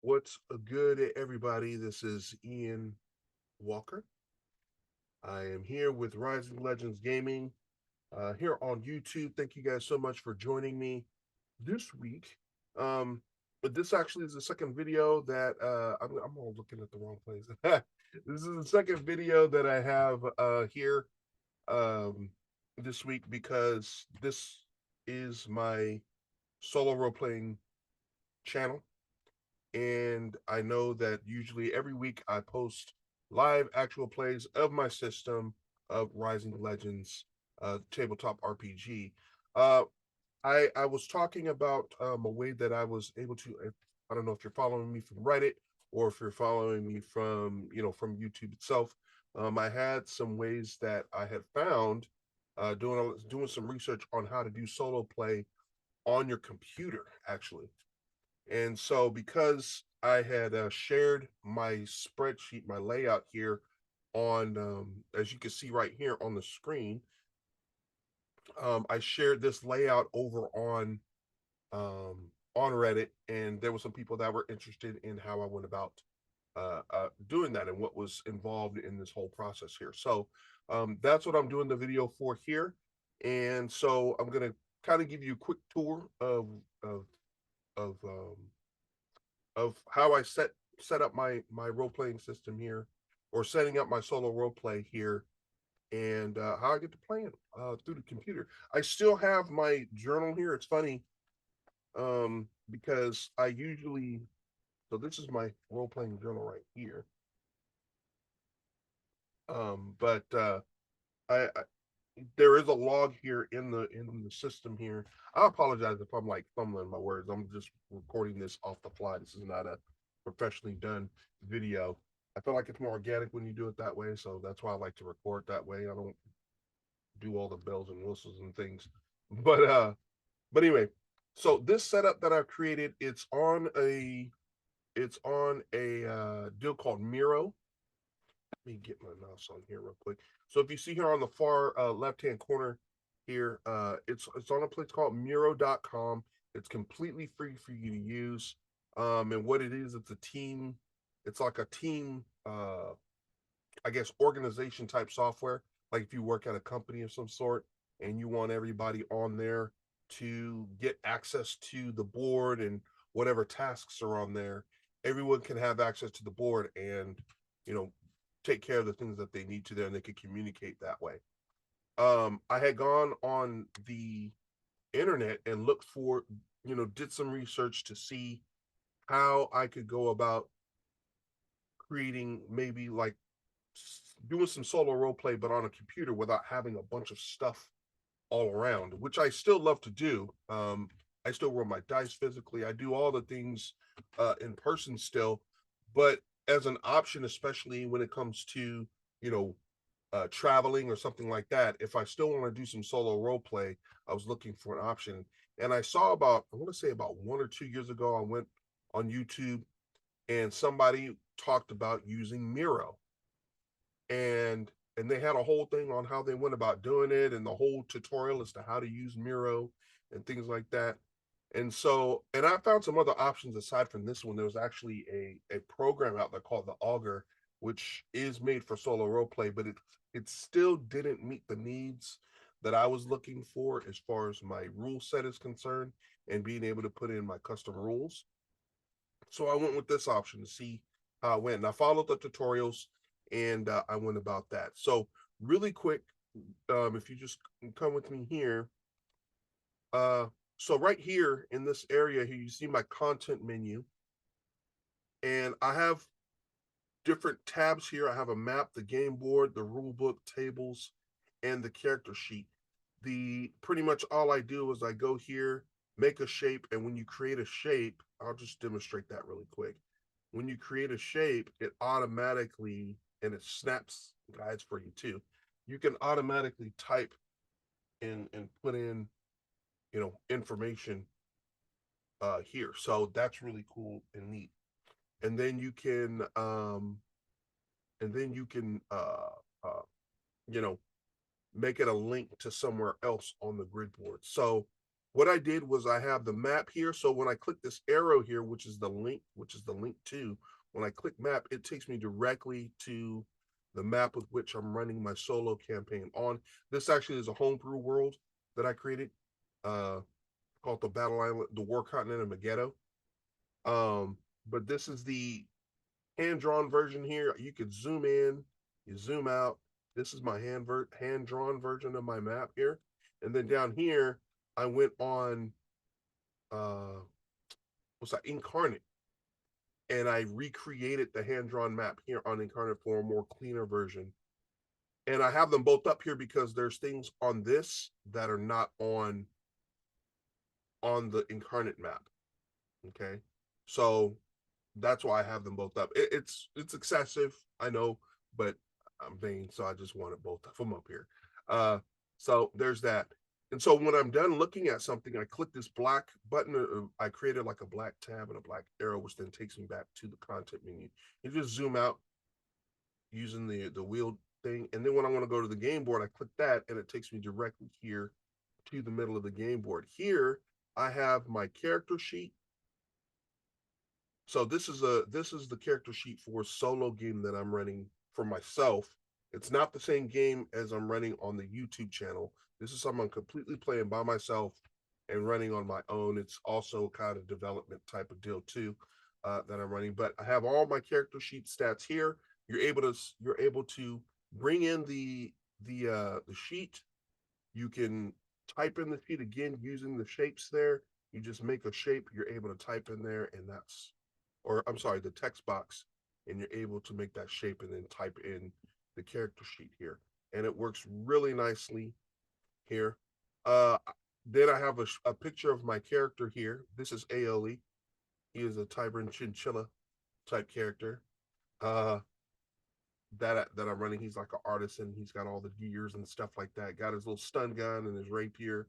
What's good, everybody? This is Ian Walker. I am here with Rising Legends Gaming here on YouTube. Thank you guys so much for joining me this week. Um, but this actually is the second video that I'm all looking at the wrong place. This is the second video that I have here um, this week because this is my solo role playing channel. And I know that usually every week I post live actual plays of my system of Rising Legends tabletop RPG. Uh, I was talking about a way that I was able to. I don't know if you're following me from Reddit or if you're following me from from YouTube itself. I had some ways that I had found doing some research on how to do solo play on your computer actually. And so, because I had shared my spreadsheet, my layout here on, as you can see right here on the screen, I shared this layout over on Reddit, and there were some people that were interested in how I went about doing that and what was involved in this whole process here. So that's what I'm doing the video for here. And so I'm gonna kind of give you a quick tour of of how I set up my role playing system here, or setting up my solo role play here, and how I get to play it through the computer. I still have my journal here. It's funny because I usually this is my role playing journal right here. But I there is a log here in the system here. I apologize if I'm like fumbling my words. I'm just recording this off the fly. This is not a professionally done video. I feel like it's more organic when you do it that way, so that's why I like to record that way. I don't do all the bells and whistles and things. But anyway, so this setup that I've created, it's on a deal called MIRO. Let me get my mouse on here real quick. So if you see here on the far left hand corner here, it's on a place called MIRO.com. It's completely free for you to use. And what it is, it's a team. It's like a team, I guess, organization type software. Like if you work at a company of some sort and you want everybody on there to get access to the board and whatever tasks are on there, everyone can have access to the board and you know take care of the things that they need to there, and they can communicate that way. I had gone on the internet and looked for, did some research to see how I could go about creating maybe like doing some solo role play, but on a computer without having a bunch of stuff all around, which I still love to do. I still roll my dice physically. I do all the things in person still, but as an option, especially when it comes to you know traveling or something like that, if I still want to do some solo role play, I was looking for an option, and I saw about I want to say about 1 or 2 years ago, I went on YouTube and somebody talked about using Miro, and they had a whole thing on how they went about doing it and the whole tutorial as to how to use Miro and things like that. And so, and I found some other options aside from this one. There was actually a program out there called the Augur, which is made for solo role play, but it still didn't meet the needs that I was looking for as far as my rule set is concerned and being able to put in my custom rules. So I went with this option to see how it went. And I followed the tutorials, and I went about that. So really quick, if you just come with me here, uh, so right here in this area here, you see my content menu, and I have different tabs here. I have a map, the game board, the rule book, tables, and the character sheet. The pretty much all I do is I go here, make a shape, and when you create a shape, I'll just demonstrate that really quick. When you create a shape, it automatically, and it snaps guides for you too. You can automatically type in and put in, information here. So that's really cool and neat. And then you can and then you can uh you know make it a link to somewhere else on the grid board. So what I did was I have the map here. So when I click this arrow here, which is the link to, when I click map, it takes me directly to the map with which I'm running my solo campaign on. This actually is a homebrew world that I created, uh, called the Battle Island, the War Continent of Megiddo. But this is the hand-drawn version here. You could zoom in, you zoom out. This is my hand-drawn version of my map here. And then down here, I went on what's that, Incarnate, and I recreated the hand-drawn map here on Incarnate for a more cleaner version. And I have them both up here because there's things on this that are not on the Incarnate map. Okay. So that's why I have them both up. It's excessive, I know, but I'm vain, so I just wanted both of them up here. Uh, so there's that. And so when I'm done looking at something, I click this black button. I created like a black tab and a black arrow, which then takes me back to the content menu. You just zoom out using the wheel thing, and then when I want to go to the game board, I click that, and it takes me directly here to the middle of the game board. Here, I have my character sheet. So this is the character sheet for a solo game that I'm running for myself. It's not the same game as I'm running on the YouTube channel. This is something I'm completely playing by myself and running on my own. It's also kind of development type of deal too, that I'm running. But I have all my character sheet stats here. You're able to bring in the sheet. You can type in the sheet again using the shapes there. You just make a shape, you're able to type in there, and that's, or I'm sorry, the text box, and you're able to make that shape and then type in the character sheet here. And it works really nicely here. Uh, then I have a picture of my character here. This is Aoli. He is a Tiberan chinchilla type character. Uh, that I'm running. He's like an artisan. He's got all the gears and stuff like that. Got his little stun gun and his rapier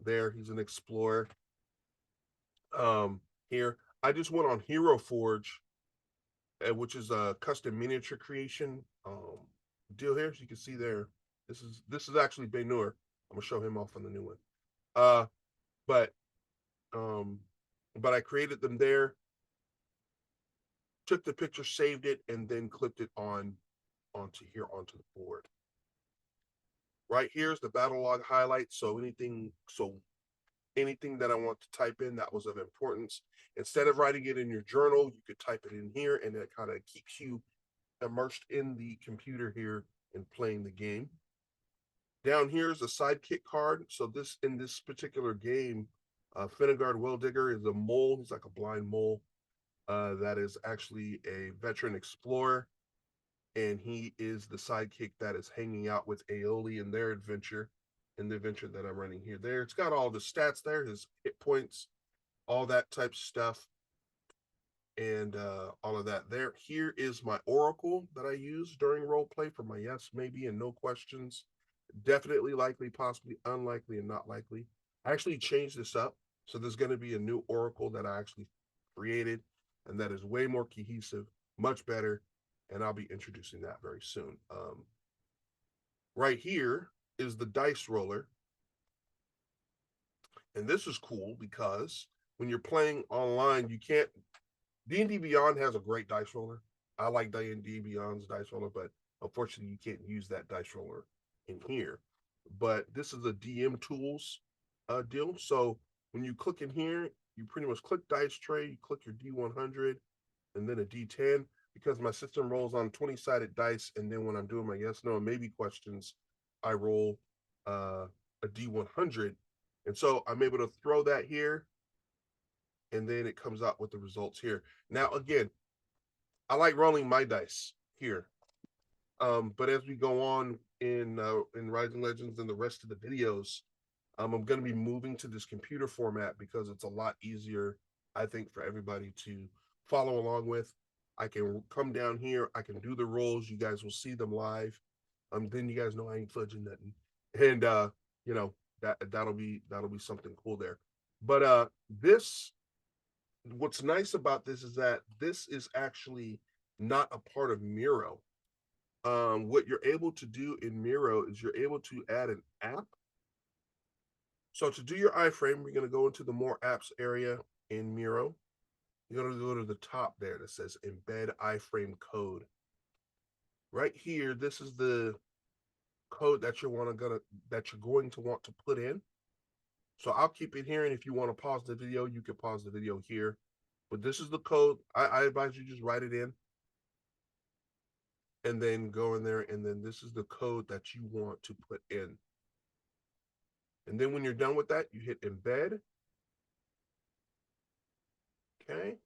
there. He's an explorer. Here I just went on Hero Forge, which is a custom miniature creation deal here. So you can see there. This is actually Benur. I'm gonna show him off on the new one. Uh, but um, but I created them there, took the picture, saved it, and then clipped it onto here onto the board. Right here's the battle log highlights. Anything that I want to type in that was of importance, instead of writing it in your journal, you could type it in here, and it kind of keeps you immersed in the computer here and playing the game. Down here is a sidekick card. So this in this particular game, Finneguard Welldigger is a mole. He's like a blind mole that is actually a veteran explorer, and he is the sidekick that is hanging out with Aoli in their adventure, in the adventure that I'm running here. There, it's got all the stats there, his hit points, all that type of stuff, and all of that there. Here is my oracle that I use during role play for my yes, maybe, and no questions. Definitely, likely, possibly, unlikely, and not likely. I actually changed this up. So there's going to be a new oracle that I actually created, and that is way more cohesive, much better, and I'll be introducing that very soon. Right here is the dice roller, and this is cool because when you're playing online, you can't. D&D Beyond has a great dice roller. I like D&D Beyond's dice roller, but unfortunately, you can't use that dice roller in here. But this is a DM tools deal. So when you click in here, you pretty much click dice tray, you click your D100, and then a D10. Because my system rolls on 20-sided dice, and then when I'm doing my yes, no, and maybe questions, I roll a D100. And so I'm able to throw that here, and then it comes out with the results here. Now, again, I like rolling my dice here. But as we go on in Rising Legends and the rest of the videos, I'm going to be moving to this computer format because it's a lot easier, I think, for everybody to follow along with. I can come down here, I can do the rolls, you guys will see them live. Then you guys know I ain't fudging nothing, and you know that'll be something cool there. But this what's nice about this is that this is actually not a part of Miro. What you're able to do in Miro is you're able to add an app So to do your iframe, we're going to go into the more apps area in Miro. You're going to go to the top there that says embed iframe code. Right here, this is the code that you're going to want to put in. So I'll keep it here, and if you want to pause the video, you can pause the video here. But this is the code. I advise you just write it in and then go in there, and then this is the code that you want to put in. And then when you're done with that, you hit embed. Okay.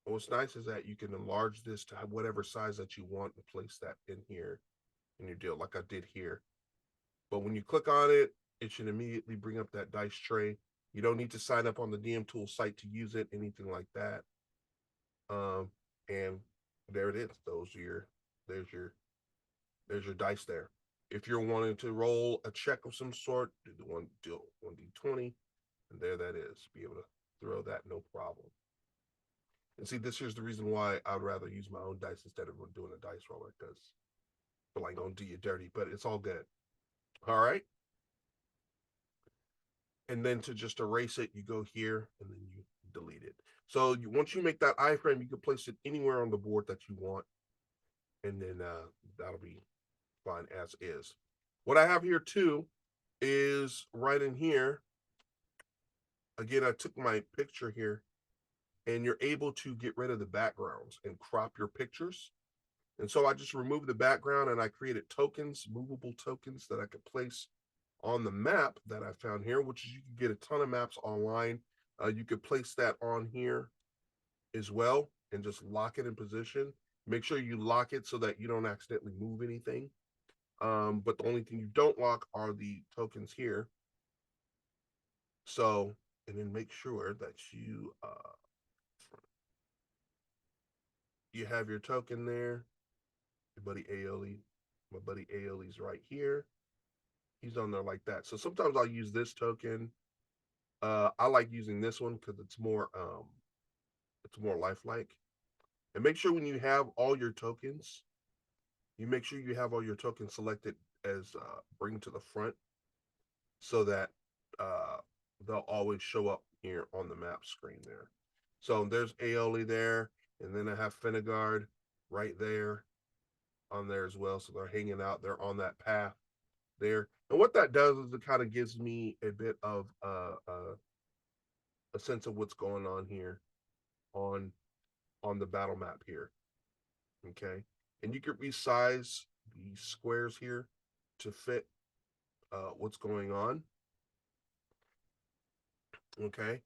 And what's nice is that you can enlarge this to whatever size that you want and place that in here in your deal, like I did here. But when you click on it, it should immediately bring up that dice tray. You don't need to sign up on the DM Tool site to use it, anything like that. And there it is. There's your dice there. If you're wanting to roll a check of some sort, do the 1d20, and there that is. Be able to throw that no problem. And see, this here's the reason why I'd rather use my own dice instead of doing a dice roller, because I like don't do you dirty, but it's all good. All right. And then to just erase it, you go here and then you delete it. So once you make that iframe, you can place it anywhere on the board that you want, and then that'll be fine as is. What I have here too is right in here. Again, I took my picture here, and you're able to get rid of the backgrounds and crop your pictures. And so I just removed the background and I created tokens, movable tokens that I could place on the map that I found here, which is you can get a ton of maps online. You could place that on here as well and just lock it in position. Make sure you lock it so that you don't accidentally move anything. But the only thing you don't lock are the tokens here. So, and then make sure that you have your token there. Your buddy Aoli, my buddy Aoli's right here. He's on there like that. So sometimes I'll use this token. I like using this one because it's more lifelike. And make sure when you have all your tokens, you make sure you have all your tokens selected as bring to the front, so that uh, they'll always show up here on the map screen there. So there's Aoli there, and then I have Finneguard right there on there as well. So they're hanging out. They're on that path there. And what that does is it kind of gives me a bit of a sense of what's going on here on the battle map here. Okay, and you can resize the squares here to fit what's going on. Okay,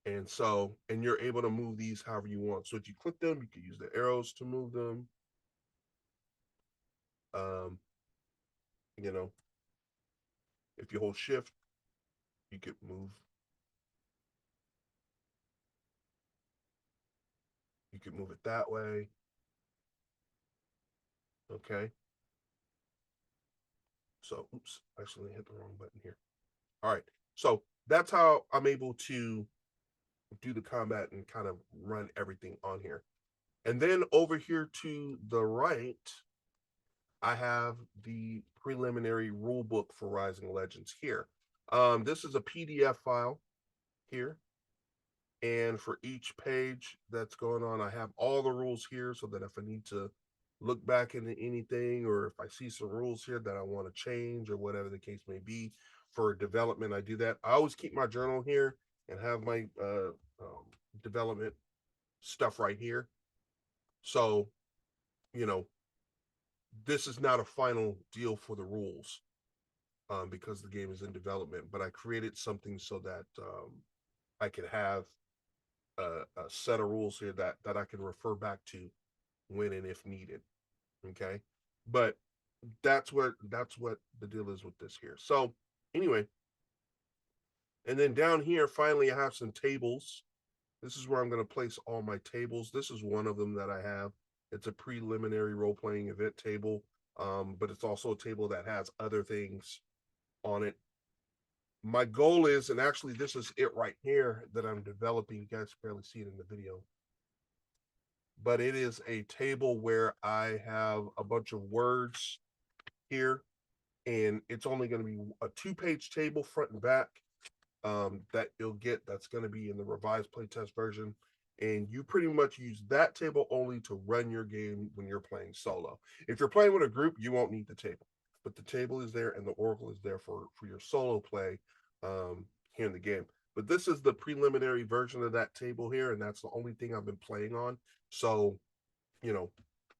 and so and you're able to move these however you want. So if you click them, you can use the arrows to move them. Um, you know, if you hold shift, you could move. You can move it that way. Okay. So, oops, actually hit the wrong button here. All right. So that's how I'm able to do the combat and kind of run everything on here. And then over here to the right, I have the preliminary rule book for Rising Legends here. This is a PDF file here. And for each page that's going on, I have all the rules here so that if I need to look back into anything, or if I see some rules here that I want to change or whatever the case may be for development, I do that. I always keep my journal here and have my development stuff right here. So, you know, this is not a final deal for the rules because the game is in development, but I created something so that I could have a set of rules here that I can refer back to when and if needed. Okay, but that's what the deal is with this here. So anyway, and then down here, finally, I have some tables. This is where I'm going to place all my tables. This is one of them that I have. It's a preliminary role-playing event table, but it's also a table that has other things on it. My goal is, and actually this is it right here that I'm developing. You guys barely see it in the video, but it is a table where I have a bunch of words here, and it's only going to be a 2-page table front and back that you'll get. That's going to be in the revised playtest version, and you pretty much use that table only to run your game when you're playing solo. If you're playing with a group, you won't need the table, but the table is there and the oracle is there for your solo play here in the game. But this is the preliminary version of that table here, and that's the only thing I've been playing on. So, you know,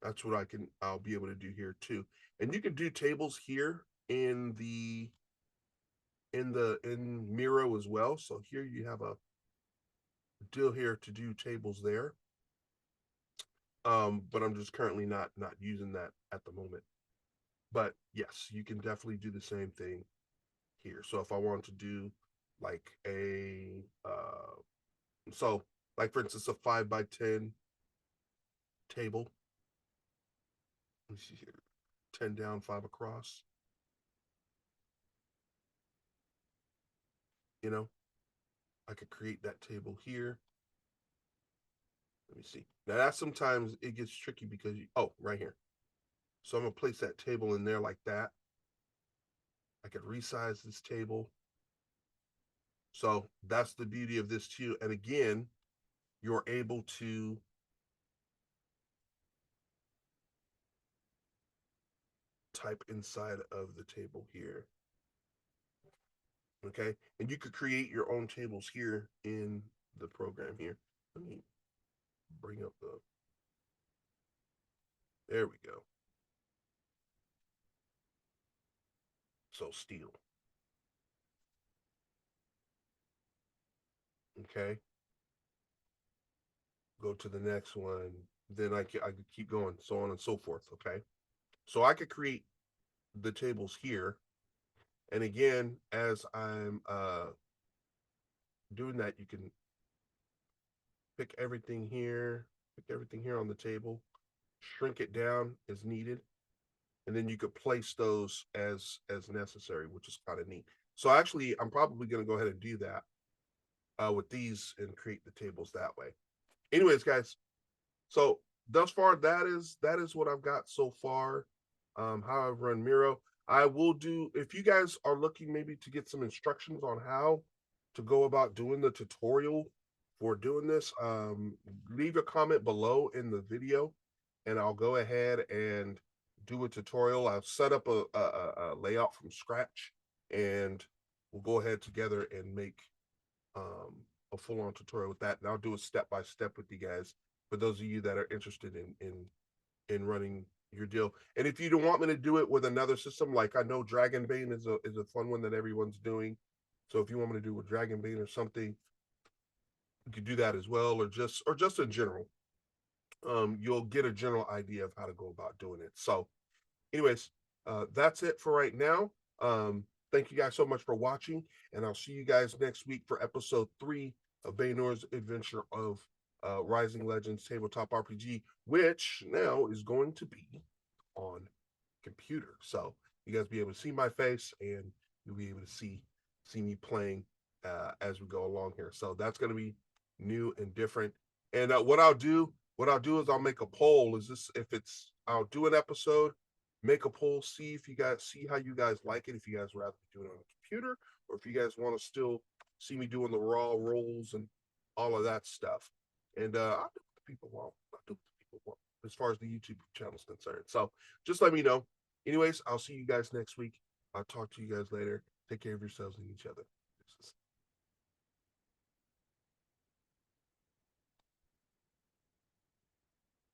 that's what I'll be able to do here too. And you can do tables here in Miro as well. So here you have a deal here to do tables there. But I'm just currently not using that at the moment. But yes, you can definitely do the same thing here. So if I want to do like a so like for instance a 5 by 10 table. Let me see here. 10 down, 5 across. You know, I could create that table here. Let me see. Now that sometimes it gets tricky because oh, right here. So I'm gonna place that table in there like that. I could resize this table. So that's the beauty of this too. And again, you're able to type inside of the table here. Okay. And you could create your own tables here in the program here. Let me bring up the, there we go. So steel. Okay. Go to the next one. Then I could keep going, so on and so forth. Okay. So I could create the tables here. And again, as I'm doing that, you can pick everything here on the table, shrink it down as needed, and then you could place those as necessary, which is kind of neat. So actually, I'm probably going to go ahead and do that with these and create the tables that way. Anyways, guys, so thus far that is what I've got so far. How I've run Miro. I will do if you guys are looking maybe to get some instructions on how to go about doing the tutorial for doing this. Leave a comment below in the video, and I'll go ahead and do a tutorial. I've set up a layout from scratch, and we'll go ahead together and make um, a full-on tutorial with that, and I'll do it step by step with you guys for those of you that are interested in running your deal. And if you don't want me to do it with another system, like I know Dragonbane is a fun one that everyone's doing. So if you want me to do with Dragonbane or something, you could do that as well, or just in general. You'll get a general idea of how to go about doing it. So, anyways, that's it for right now. Thank you guys so much for watching, and I'll see you guys next week for episode 3 of Baynor's adventure of Rising Legends Tabletop RPG, which now is going to be on computer. So you guys be able to see my face, and you'll be able to see me playing as we go along here. So that's going to be new and different. And what I'll do is I'll make a poll. Is this if it's I'll do an episode, make a poll, see if you guys see how you guys like it. If you guys rather do it on a computer, or if you guys want to still see me doing the raw rolls and all of that stuff. And I'll do what the people want. I'll do what the people want as far as the YouTube channel is concerned. So just let me know. Anyways, I'll see you guys next week. I'll talk to you guys later. Take care of yourselves and each other.